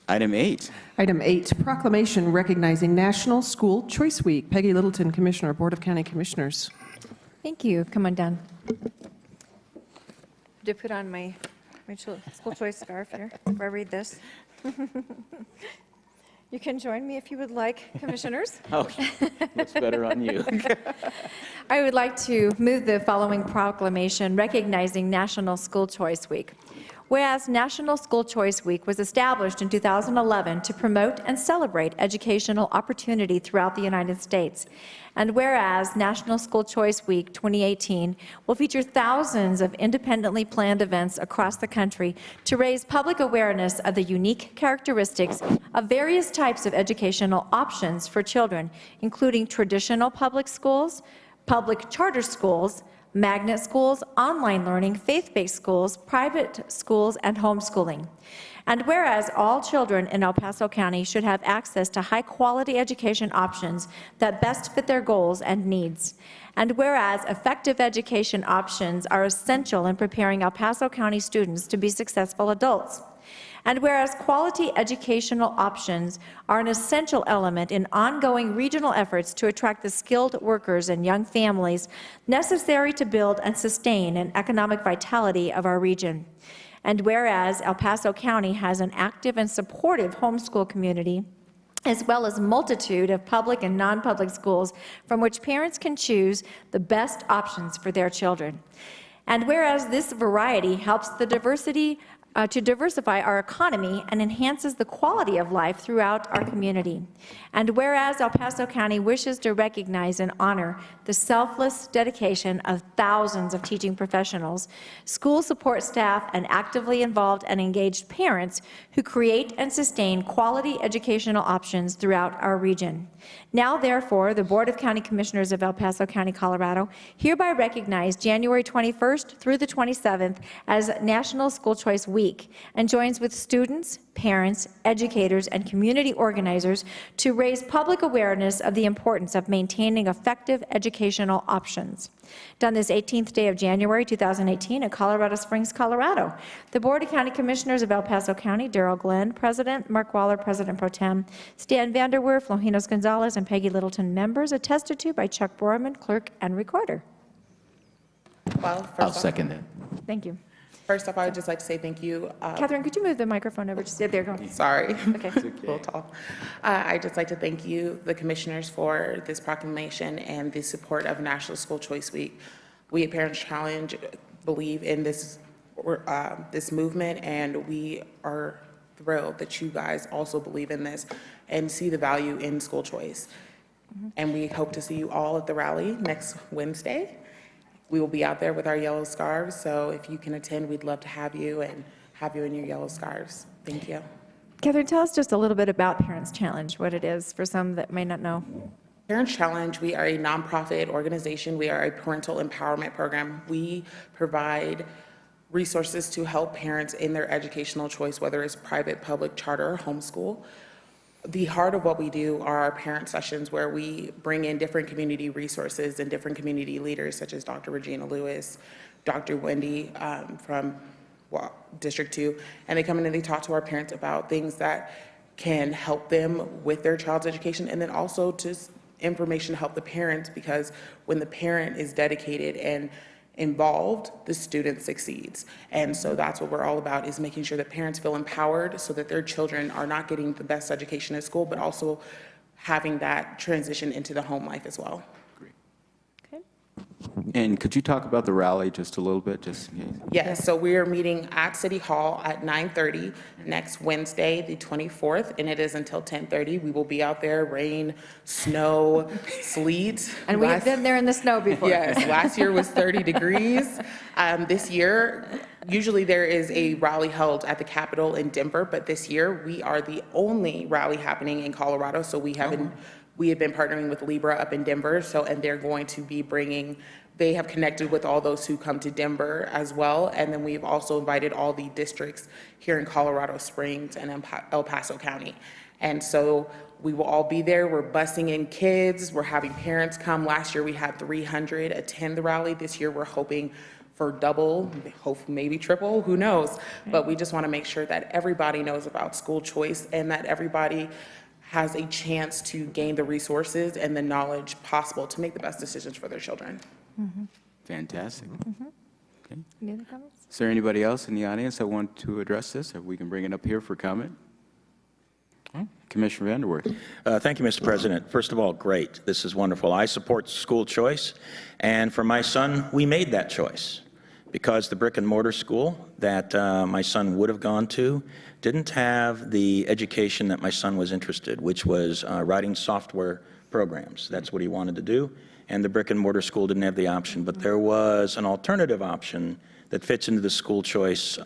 Item 8. Item 8, proclamation recognizing National School Choice Week. Peggy Littleton, Commissioner, Board of County Commissioners. Thank you. Come on down. To put on my school choice scarf here before I read this. You can join me if you would like, commissioners. Oh, looks better on you. I would like to move the following proclamation recognizing National School Choice Week. Whereas National School Choice Week was established in 2011 to promote and celebrate educational opportunity throughout the United States, and whereas National School Choice Week 2018 will feature thousands of independently planned events across the country to raise public awareness of the unique characteristics of various types of educational options for children, including traditional public schools, public charter schools, magnet schools, online learning, faith-based schools, private schools, and homeschooling. And whereas all children in El Paso County should have access to high-quality education options that best fit their goals and needs. And whereas effective education options are essential in preparing El Paso County students to be successful adults. And whereas quality educational options are an essential element in ongoing regional efforts to attract the skilled workers and young families necessary to build and sustain an economic vitality of our region. And whereas El Paso County has an active and supportive homeschool community, as well as a multitude of public and non-public schools from which parents can choose the best options for their children. And whereas this variety helps the to diversify our economy and enhances the quality of life throughout our community. And whereas El Paso County wishes to recognize and honor the selfless dedication of thousands of teaching professionals, school support staff, and actively involved and engaged parents who create and sustain quality educational options throughout our region. Now, therefore, the Board of County Commissioners of El Paso County, Colorado, hereby recognize January 21st through the 27th as National School Choice Week and joins with students, parents, educators, and community organizers to raise public awareness of the importance of maintaining effective educational options. Done this 18th day of January 2018 in Colorado Springs, Colorado. The Board of County Commissioners of El Paso County, Darrell Glenn, President, Mark Waller, President Pro Tem, Stan Vanderwerf, Lojinos Gonzalez, and Peggy Littleton, members, attested to by Chuck Borman, Clerk and Recorder. Well, I'll second that. Thank you. First off, I would just like to say thank you. Catherine, could you move the microphone over? Just, there you go. Sorry. Okay. A little tall. I'd just like to thank you, the commissioners, for this proclamation and the support of National School Choice Week. We at Parents Challenge believe in this movement, and we are thrilled that you guys also believe in this and see the value in school choice. And we hope to see you all at the rally next Wednesday. We will be out there with our yellow scarves, so if you can attend, we'd love to have you and have you in your yellow scarves. Thank you. Catherine, tell us just a little bit about Parents Challenge, what it is for some that may not know. Parents Challenge, we are a nonprofit organization. We are a parental empowerment program. We provide resources to help parents in their educational choice, whether it's private, public, charter, or homeschool. The heart of what we do are our parent sessions, where we bring in different community resources and different community leaders, such as Dr. Regina Lewis, Dr. Wendy from District 2, and they come in and they talk to our parents about things that can help them with their child's education, and then also just information to help the parents, because when the parent is dedicated and involved, the student succeeds. And so that's what we're all about, is making sure that parents feel empowered so that their children are not getting the best education at school, but also having that transition into the home life as well. Okay. And could you talk about the rally just a little bit? Yes, so we are meeting at City Hall at 9:30 next Wednesday, the 24th, and it is until 10:30. We will be out there, rain, snow, sleet. And we have been there in the snow before. Yes, last year was 30 degrees. This year, usually there is a rally held at the Capitol in Denver, but this year we are the only rally happening in Colorado, so we have been partnering with Libra up in Denver, and they're going to be they have connected with all those who come to Denver as well, and then we've also invited all the districts here in Colorado Springs and El Paso County. And so we will all be there. We're busing in kids. We're having parents come. Last year we had 300 attend the rally. This year we're hoping for double, hope maybe triple, who knows? But we just want to make sure that everybody knows about school choice and that everybody has a chance to gain the resources and the knowledge possible to make the best decisions for their children. Fantastic. Okay. Any other comments? Is there anybody else in the audience that want to address this? Or we can bring it up here for comment? Commissioner Vanderwerf. Thank you, Mr. President. First of all, great. This is wonderful. I support school choice, and for my son, we made that choice because the brick and mortar school that my son would have gone to didn't have the education that my son was interested, which was writing software programs. That's what he wanted to do, and the brick and mortar school didn't have the option, but there was an alternative option that fits into the school choice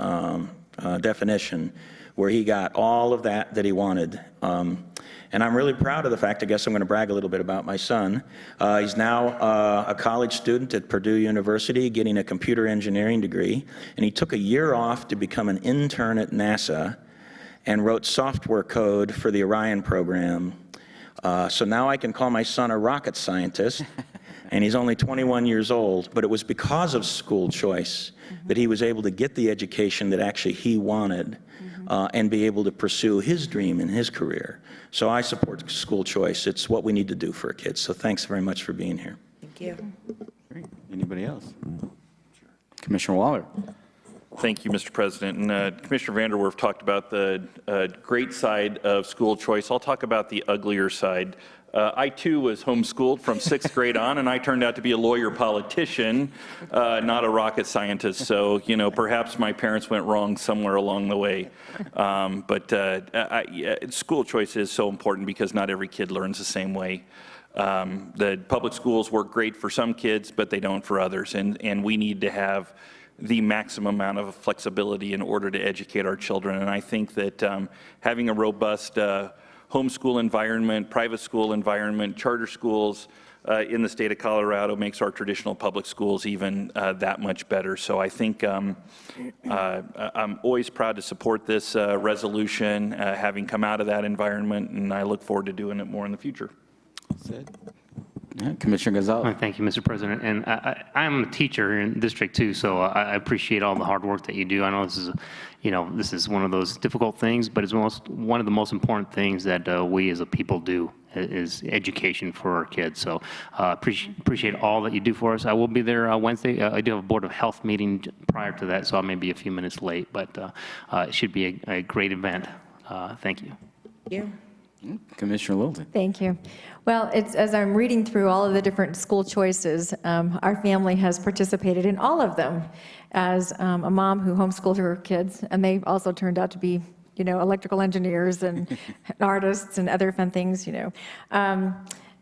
definition, where he got all of that he wanted. And I'm really proud of the fact, I guess I'm going to brag a little bit about my son. He's now a college student at Purdue University getting a computer engineering degree, and he took a year off to become an intern at NASA and wrote software code for the Orion program. So now I can call my son a rocket scientist, and he's only 21 years old, but it was because of school choice that he was able to get the education that actually he wanted and be able to pursue his dream in his career. So I support school choice. It's what we need to do for our kids. So thanks very much for being here. Thank you. Great. Anybody else? Commissioner Waller. Thank you, Mr. President. And Commissioner Vanderwerf talked about the great side of school choice. I'll talk about the uglier side. I, too, was homeschooled from 6th grade on, and I turned out to be a lawyer politician, not a rocket scientist. So, you know, perhaps my parents went wrong somewhere along the way. School choice is so important because not every kid learns the same way. The public schools work great for some kids, but they don't for others. And we need to have the maximum amount of flexibility in order to educate our children. And I think that having a robust homeschool environment, private school environment, charter schools in the state of Colorado makes our traditional public schools even that much better. So I think I'm always proud to support this resolution, having come out of that environment, and I look forward to doing it more in the future. That's it. Yeah, Commissioner Gazelle. Thank you, Mr. President. And I'm a teacher in District 2, so I appreciate all the hard work that you do. I know this is, this is one of those difficult things, but it's one of the most important things that we as a people do is education for our kids. So appreciate all that you do for us. I will be there Wednesday. I do have a Board of Health meeting prior to that, so I may be a few minutes late, but it should be a great event. Thank you. Thank you. Commissioner Littleton. Thank you. Well, as I'm reading through all of the different school choices, our family has participated in all of them. As a mom who homeschooled her kids, and they also turned out to be, electrical engineers and artists and other fun things,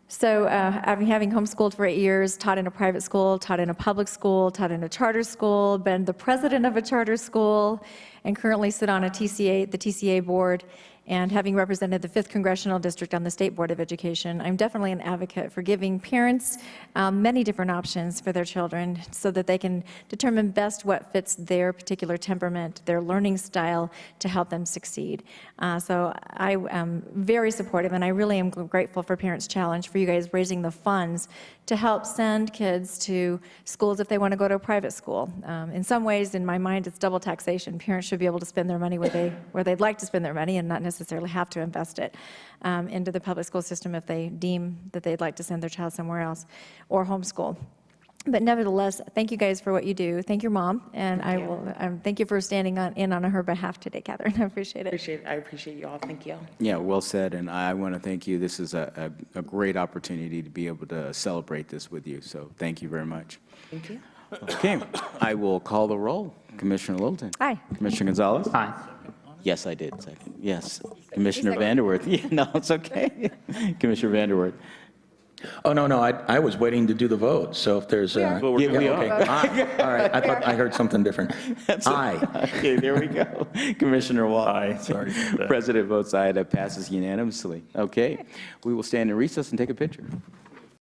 So having homeschooled for 8 years, taught in a private school, taught in a public school, taught in a charter school, been the president of a charter school, and currently sit on the TCA board, and having represented the 5th Congressional District on the State Board of Education, I'm definitely an advocate for giving parents many different options for their children so that they can determine best what fits their particular temperament, their learning style to help them succeed. So I am very supportive, and I really am grateful for Parents Challenge for you guys raising the funds to help send kids to schools if they want to go to a private school. In some ways, in my mind, it's double taxation. Parents should be able to spend their money where they'd like to spend their money and not necessarily have to invest it into the public school system if they deem that they'd like to send their child somewhere else or homeschool. But nevertheless, thank you guys for what you do. Thank your mom, and I will thank you for standing in on her behalf today, Catherine. I appreciate it. I appreciate you all. Thank you. Yeah, well said, and I want to thank you. This is a great opportunity to be able to celebrate this with you, so thank you very much. Thank you. Okay, I will call the roll. Commissioner Littleton. Aye. Commissioner Gonzalez. Aye. Yes, I did, second. Yes. Commissioner Vanderwerf. Yeah, no, it's okay. Commissioner Vanderwerf. Oh, no, I was waiting to do the vote, so if there's a... Well, we okay. are. Aye. All right, I thought I heard something different. Aye. Okay, there we go. Commissioner Wall. Aye, sorry about that. President votes aye. That passes unanimously. Okay, we will stand in recess and take a picture.